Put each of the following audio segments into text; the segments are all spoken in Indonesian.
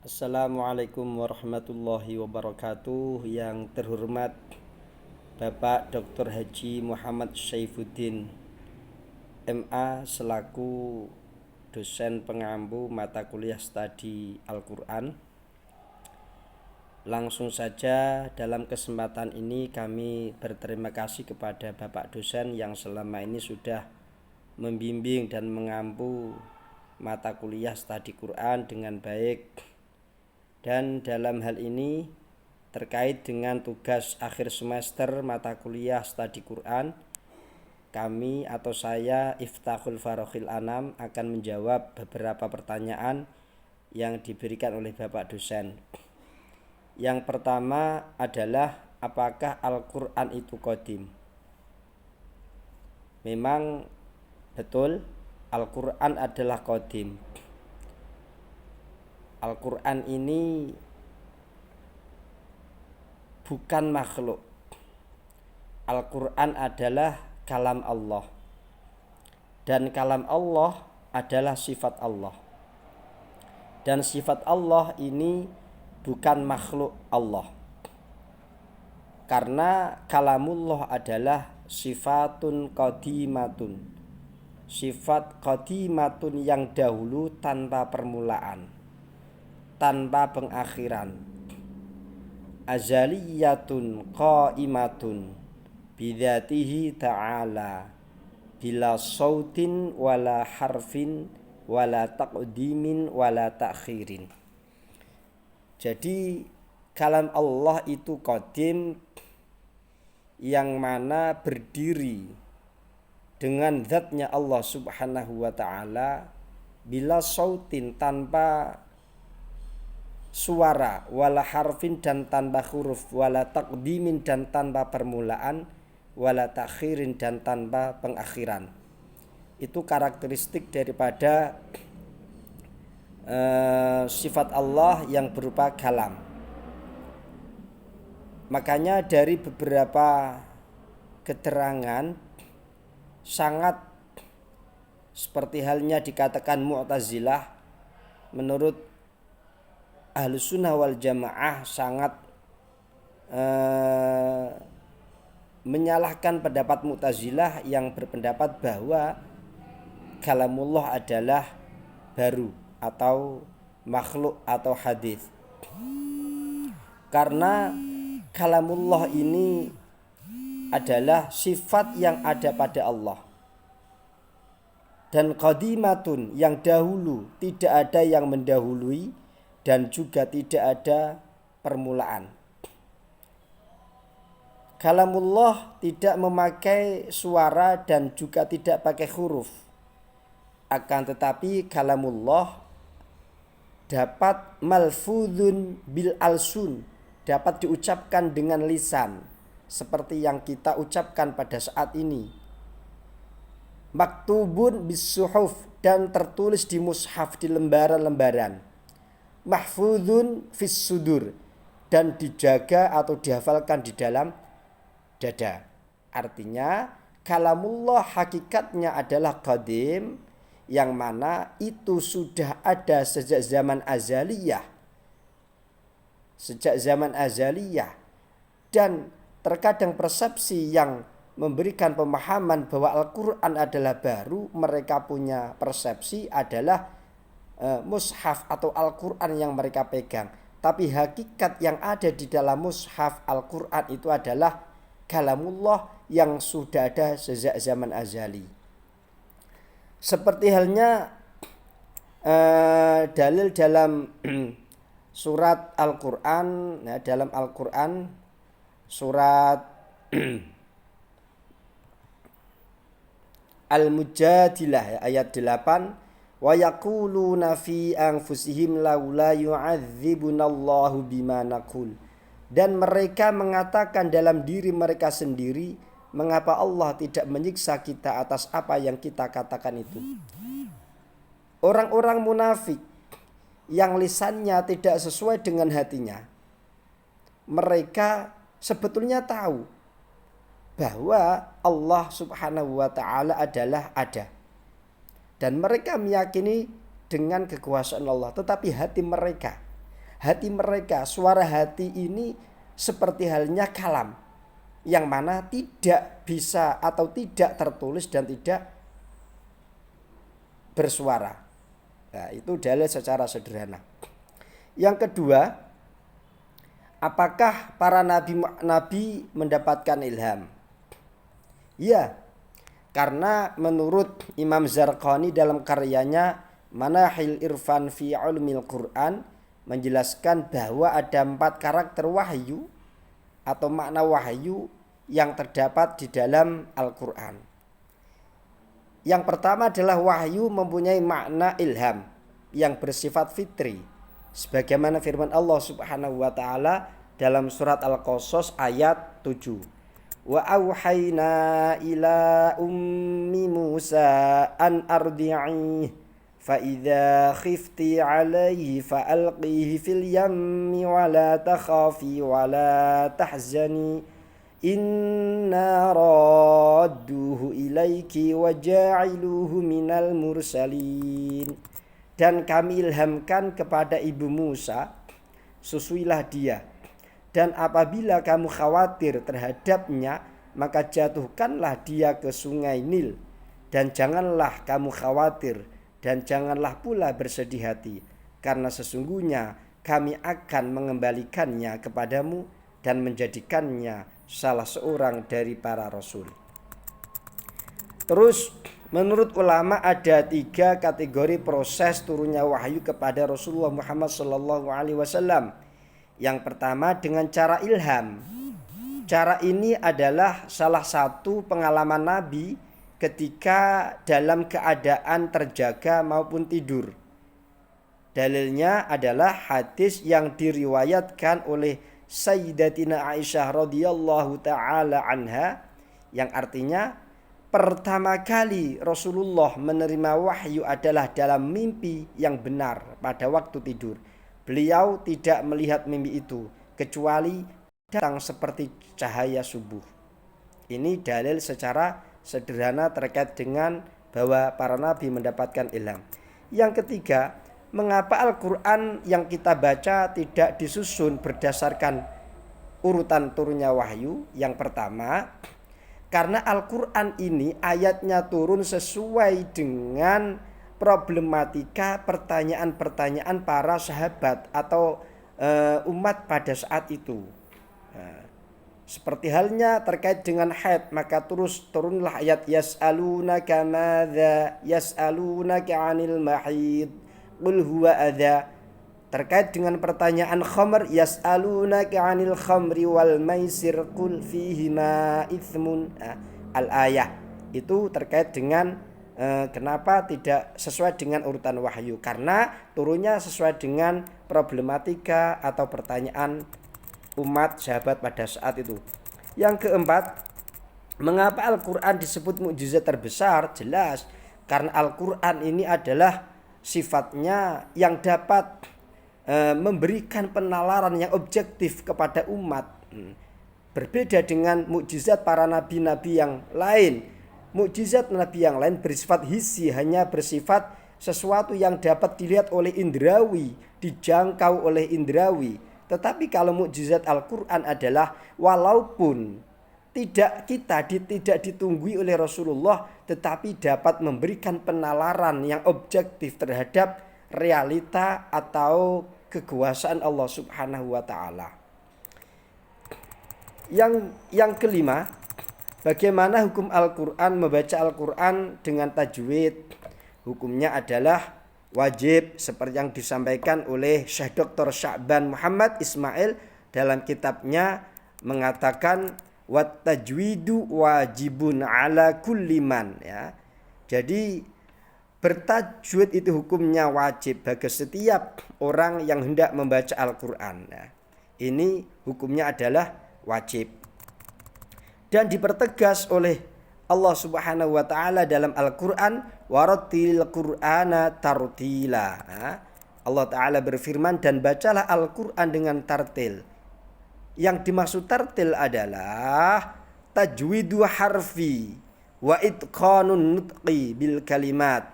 Assalamualaikum warahmatullahi wabarakatuh. Yang terhormat Bapak Dr. Haji Muhammad Saifuddin MA selaku dosen pengampu mata kuliah studi Al-Quran. Langsung saja dalam kesempatan ini kami berterima kasih kepada Bapak dosen yang selama ini sudah membimbing dan mengampu mata kuliah studi Quran dengan baik. Dan dalam hal ini terkait dengan tugas akhir semester mata kuliah studi Quran, kami atau saya Iftahul Farokhil Anam akan menjawab beberapa pertanyaan yang diberikan oleh Bapak dosen. Yang pertama adalah apakah Al-Quran itu qadim? Memang betul Al-Quran adalah qadim. Al-Quran ini bukan makhluk. Al-Quran adalah kalam Allah. Dan kalam Allah adalah sifat Allah. Dan sifat Allah ini bukan makhluk Allah. Karena kalamullah adalah sifatun qadimatun. Sifat qadimatun yang dahulu tanpa permulaan, tanpa pengakhiran. Azaliyatun qaimatun bidzatihi ta'ala bila sautin wala harfin wala taqdimin wala ta'khirin. Jadi kalam Allah itu qadim, yang mana berdiri dengan zatnya Allah subhanahu wa ta'ala, bila sautin tanpa suara, wala harfin dan tanpa huruf, wala taqdimin dan tanpa permulaan, wala takhirin dan tanpa pengakhiran. Itu karakteristik daripada sifat Allah yang berupa kalam. Makanya dari beberapa keterangan sangat seperti halnya dikatakan Mu'tazilah, menurut Ahlus Sunnah wal Jamaah sangat menyalahkan pendapat Mu'tazilah yang berpendapat bahwa kalamullah adalah baru atau makhluk atau hadis. Karena kalamullah ini adalah sifat yang ada pada Allah. Dan qadimatun yang dahulu, tidak ada yang mendahului dan juga tidak ada permulaan. Kalamullah tidak memakai suara dan juga tidak pakai huruf. Akan tetapi kalamullah dapat malfudun bil alsun, dapat diucapkan dengan lisan seperti yang kita ucapkan pada saat ini. Maktubun bis suhuf, dan tertulis di mushaf, di lembaran-lembaran. Mahfudun fis sudur, dan dijaga atau dihafalkan di dalam dada. Artinya kalamullah hakikatnya adalah qadim, yang mana itu sudah ada sejak zaman azaliyah. Sejak zaman azaliyah. Dan terkadang persepsi yang memberikan pemahaman bahwa Al-Quran adalah baru, mereka punya persepsi adalah mushaf atau Al-Quran yang mereka pegang. Tapi hakikat yang ada di dalam mushaf Al-Quran itu adalah kalamullah yang sudah ada sejak zaman azali. Seperti halnya dalil dalam surat Al-Quran, dalam Al-Quran surat Al-Mujadilah ayat 8, wa yaquluna fi anfusihim laula yu'adzibunallahu bima naqul. Dan mereka mengatakan dalam diri mereka sendiri, mengapa Allah tidak menyiksa kita atas apa yang kita katakan itu. Orang-orang munafik yang lisannya tidak sesuai dengan hatinya, mereka sebetulnya tahu bahwa Allah subhanahu wa ta'ala adalah ada. Dan mereka meyakini dengan kekuasaan Allah. Tetapi hati mereka hati mereka, suara hati ini seperti halnya kalam, yang mana tidak bisa atau tidak tertulis dan tidak bersuara. Nah, itu dalil secara sederhana. Yang kedua, apakah para nabi mendapatkan ilham? Ya, karena menurut Imam Zarqani dalam karyanya Manahil Irfan fi Ulumil Quran menjelaskan bahwa ada 4 karakter wahyu atau makna wahyu yang terdapat di dalam Al-Quran. Yang pertama adalah wahyu mempunyai makna ilham yang bersifat fitri, sebagaimana firman Allah Subhanahu wa taala dalam surat Al-Qasas ayat 7. Wa auhayna ila ummi Musa an ardi'i fa idza khifti 'alaihi fa alqihi fil yammi wa la takhafi wa la tahzani inna radduhu ilaiki wa ja'iluhu minal mursalin. Dan kami ilhamkan kepada ibu Musa, susuilah dia, dan apabila kamu khawatir terhadapnya, maka jatuhkanlah dia ke sungai Nil, dan janganlah kamu khawatir dan janganlah pula bersedih hati, karena sesungguhnya kami akan mengembalikannya kepadamu dan menjadikannya salah seorang dari para rasul. Terus menurut ulama ada 3 kategori proses turunnya wahyu kepada Rasulullah Muhammad SAW. Yang pertama dengan cara ilham. Cara ini adalah salah satu pengalaman Nabi ketika dalam keadaan terjaga maupun tidur. Dalilnya adalah hadis yang diriwayatkan oleh Sayyidatina Aisyah radhiyallahu taala anha, yang artinya pertama kali Rasulullah menerima wahyu adalah dalam mimpi yang benar pada waktu tidur. Beliau tidak melihat mimpi itu kecuali datang seperti cahaya subuh. Ini dalil secara sederhana terkait dengan bahwa para nabi mendapatkan ilham. Yang ketiga, mengapa Al-Quran yang kita baca tidak disusun berdasarkan urutan turunnya wahyu? Yang pertama, karena Al-Quran ini ayatnya turun sesuai dengan problematika pertanyaan-pertanyaan para sahabat atau umat pada saat itu. Seperti halnya terkait dengan haid, maka turunlah ayat yas'alunaka madza yas'alunaka 'anil mahid qul huwa adza. Terkait dengan pertanyaan khamr, yas'alunaka 'anil khamri wal maisir qul fihima itsmun. Al-ayah itu terkait dengan kenapa tidak sesuai dengan urutan wahyu, karena turunnya sesuai dengan problematika atau pertanyaan umat sahabat pada saat itu. Yang keempat, mengapa Al-Quran disebut mukjizat terbesar? Jelas karena Al-Quran ini adalah sifatnya yang dapat memberikan penalaran yang objektif kepada umat. Berbeda dengan mukjizat para nabi-nabi yang lain. Mukjizat nabi yang lain bersifat hissi, hanya bersifat sesuatu yang dapat dilihat oleh indrawi, dijangkau oleh indrawi. Tetapi kalau mukjizat Al-Quran adalah walaupun tidak ditunggui oleh Rasulullah, tetapi dapat memberikan penalaran yang objektif terhadap realita atau kekuasaan Allah Subhanahu wa taala. Yang kelima, bagaimana hukum Al-Quran, membaca Al-Quran dengan tajwid? Hukumnya adalah wajib seperti yang disampaikan oleh Syekh Dr. Sya'ban Muhammad Ismail dalam kitabnya, mengatakan wat tajwidu wajibun ala kulli man, ya. Jadi bertajwid itu hukumnya wajib bagi setiap orang yang hendak membaca Al-Quran. Nah, ini hukumnya adalah wajib. Dan dipertegas oleh Allah Subhanahu wa taala dalam Al-Qur'an, warattil Qur'ana tartila. Allah taala berfirman, dan bacalah Al-Qur'an dengan tartil. Yang dimaksud tartil adalah tajwidu harfi wa itqanun nutqi bil kalimat.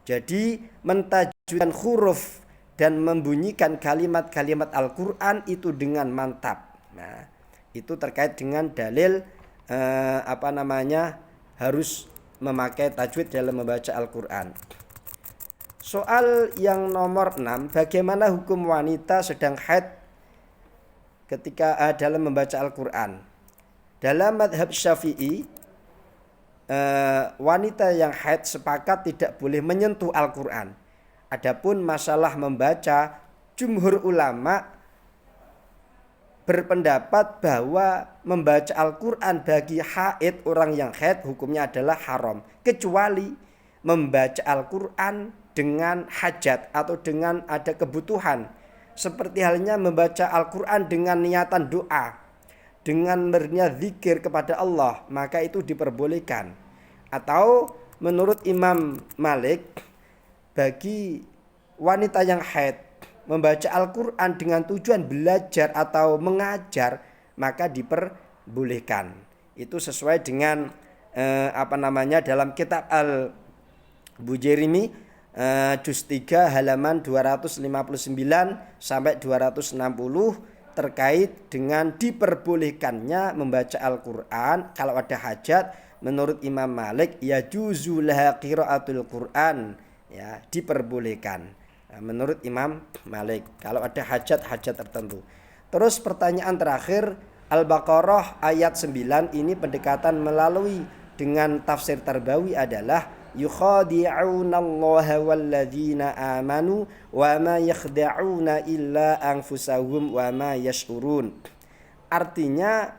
Jadi mentajwidkan huruf dan membunyikan kalimat-kalimat Al-Qur'an itu dengan mantap. Nah, itu terkait dengan dalil harus memakai tajwid dalam membaca Al-Qur'an. Soal yang nomor 6, bagaimana hukum wanita sedang haid ketika dalam membaca Al-Qur'an? Dalam mazhab Syafi'i, wanita yang haid sepakat tidak boleh menyentuh Al-Qur'an. Adapun masalah membaca, jumhur ulama berpendapat bahwa membaca Al-Qur'an bagi haid, orang yang haid, hukumnya adalah haram, kecuali membaca Al-Qur'an dengan hajat atau dengan ada kebutuhan, seperti halnya membaca Al-Qur'an dengan niatan doa, dengan berniat zikir kepada Allah, maka itu diperbolehkan. Atau menurut Imam Malik, bagi wanita yang haid membaca Al-Qur'an dengan tujuan belajar atau mengajar, maka diperbolehkan. Itu sesuai dengan dalam kitab Al-Bujairimi juz 3 halaman 259 sampai 260 terkait dengan diperbolehkannya membaca Al-Qur'an kalau ada hajat. Menurut Imam Malik, yajuzu laha qiraatul Qur'an, ya, diperbolehkan. Menurut Imam Malik kalau ada hajat tertentu. Terus pertanyaan terakhir, Al-Baqarah ayat 9 ini pendekatan melalui dengan tafsir Tarbawi adalah yukhadi'unallaha walladzina amanu wa ma yakhda'una illa anfusahum wa ma yash'urun. Artinya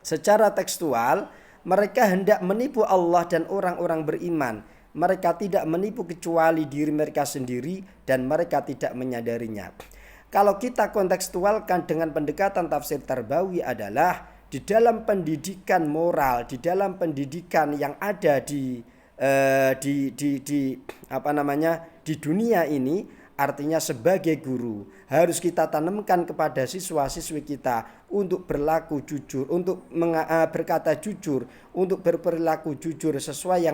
secara tekstual, mereka hendak menipu Allah dan orang-orang beriman. Mereka tidak menipu kecuali diri mereka sendiri dan mereka tidak menyadarinya. Kalau kita kontekstualkan dengan pendekatan tafsir Tarbawi adalah di dalam pendidikan moral, di dalam pendidikan yang ada di dunia ini, artinya sebagai guru harus kita tanamkan kepada siswa-siswi kita untuk berlaku jujur, untuk berkata jujur, untuk berperilaku jujur sesuai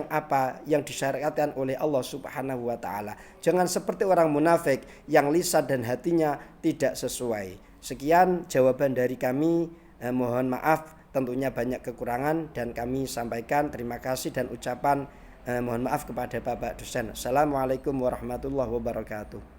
yang disyariatkan oleh Allah Subhanahu wa taala. Jangan seperti orang munafik yang lisan dan hatinya tidak sesuai. Sekian jawaban dari kami. Mohon maaf tentunya banyak kekurangan dan kami sampaikan terima kasih dan ucapan mohon maaf kepada Bapak dosen. Assalamualaikum warahmatullahi wabarakatuh.